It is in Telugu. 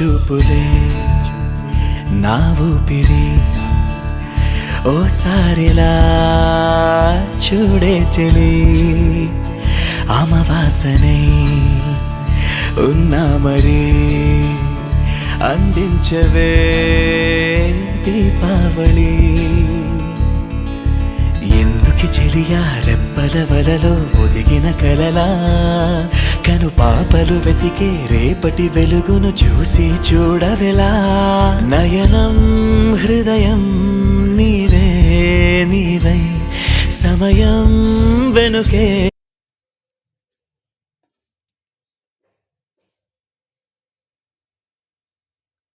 చూపులే నా ఊపిరి ఓసారిలా చూడే చెలి అమవాసనై ఉన్నా మరి అందించవే దీపావళి ఎందుకి చెలియా రెప్పల వలలో ఒదిగిన కలలా కను పాపలు వెతికే రేపటి వెలుగును చూసి చూడవెలా నయనం హృదయం నీవే నీవై సమయం వెనుకే